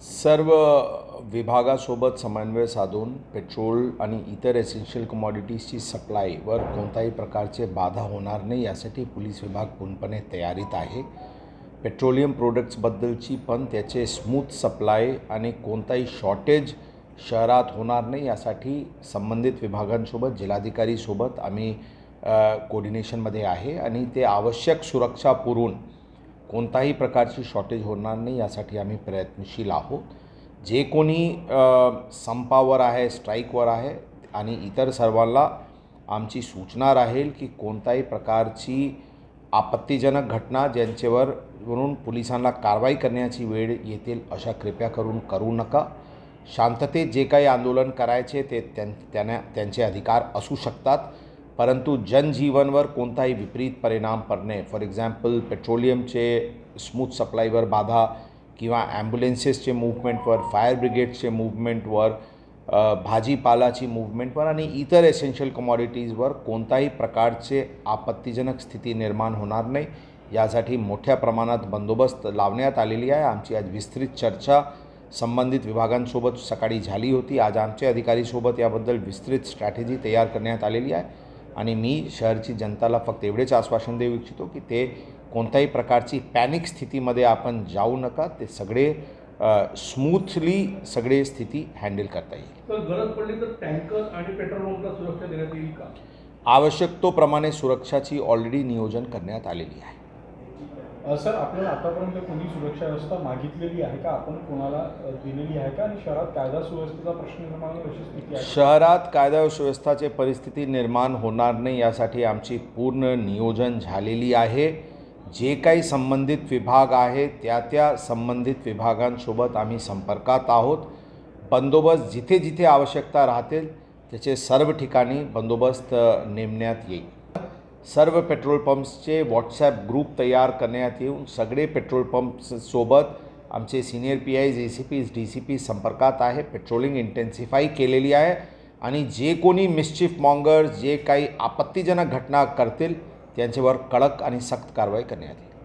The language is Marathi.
सर्व विभागासोबत समन्वय साधून पेट्रोल आणि इतर एसेन्शियल कमॉडिटीजची सप्लायवर कोणत्याही प्रकारचे बाधा होणार नाही यासाठी पोलीस विभाग पूर्णपणे तयारीत आहे। पेट्रोलियम प्रोडक्ट्सबद्दलची पण त्याचे स्मूथ सप्लाय आणि कोणताही शॉर्टेज शहरात होणार नाही यासाठी संबंधित विभागांसोबत जिल्हाधिकारीसोबत आम्ही कोऑर्डिनेशनमध्ये आहे आणि ते आवश्यक सुरक्षा पुरवून कोणताही प्रकारची शॉर्टेज होणार नाही यासाठी आम्ही प्रयत्नशील आहोत। जे कोणी संपावर आहे, स्ट्राईकवर आहे आणि इतर सर्वांना आमची सूचना राहील की कोणत्याही प्रकारची आपत्तिजनक घटना ज्यांच्यावरून पोलिसांना कारवाई करण्याची वेळ येतील अशा कृपया करून करू नका। शांततेत जे काही आंदोलन करायचे ते त्यांचे अधिकार असू शकतात, परंतु जनजीवनवर कोणताही विपरीत परिणाम पडणे, फॉर एक्झाम्पल पेट्रोलियमचे स्मूथ सप्लायवर बाधा किंवा ॲम्ब्युलन्सेसचे मूव्हमेंटवर, फायर ब्रिगेडचे मूव्हमेंटवर, भाजीपालाची मूव्हमेंटवर आणि इतर एसेन्शियल कमॉडिटीजवर कोणत्याही प्रकारचे आपत्तिजनक स्थिती निर्माण होणार नाही यासाठी मोठ्या प्रमाणात बंदोबस्त लावण्यात आलेली आहे। आमची आज विस्तृत चर्चा संबंधित विभागांसोबत सकाळी झाली होती। आज आमच्या अधिकारीसोबत याबद्दल विस्तृत स्ट्रॅटेजी तयार करण्यात आलेली आहे आणि मी शहरची जनताला फक्त एवढेच आश्वासन देऊ इच्छितो की ते कोणत्याही प्रकारची पॅनिक स्थितीमध्ये आपण जाऊ नका। ते सगळे स्मूथली सगळे स्थिती हँडल करता येईल। तर गरज पडली तर टँकर आणि पेट्रोल पंपला सुरक्षा देण्यात येईल का? आवश्यकतेप्रमाणे सुरक्षाची ऑलरेडी नियोजन करण्यात आलेली आहे। सर, आपल्याला आतापर्यंत कोणी सुरक्षा व्यवस्था मागितलेली आहे का? आपण कोणाला दिलेली आहे का? आणि शहरात कायदा सुव्यवस्थेचा प्रश्न निर्माण होईल अशी स्थिती आहे? शहरात कायदा व सुव्यवस्थेची परिस्थिती निर्माण होणार नाही यासाठी आमची पूर्ण नियोजन झालेली आहे। जे काही संबंधित विभाग आहे त्या संबंधित विभागांसोबत आम्ही संपर्कात आहोत। बंदोबस्त जिथे जिथे आवश्यकता राहतील त्याचे सर्व ठिकाणी बंदोबस्त नेमण्यात येईल। सर्व पेट्रोल पंप्सचे व्हॉट्सॲप ग्रुप तयार करण्यात येऊन सगळे पेट्रोल पंप्ससोबत आमचे सिनियर PIs, ACPs, DCPs संपर्कात आहे। पेट्रोलिंग इंटेन्सिफाई केलेली आहे आणि जे कोणी मिस्चिफ मॉंगर्स जे काही आपत्तिजनक घटना करतील त्यांच्यावर कडक आणि सक्त कारवाई करण्यात येईल।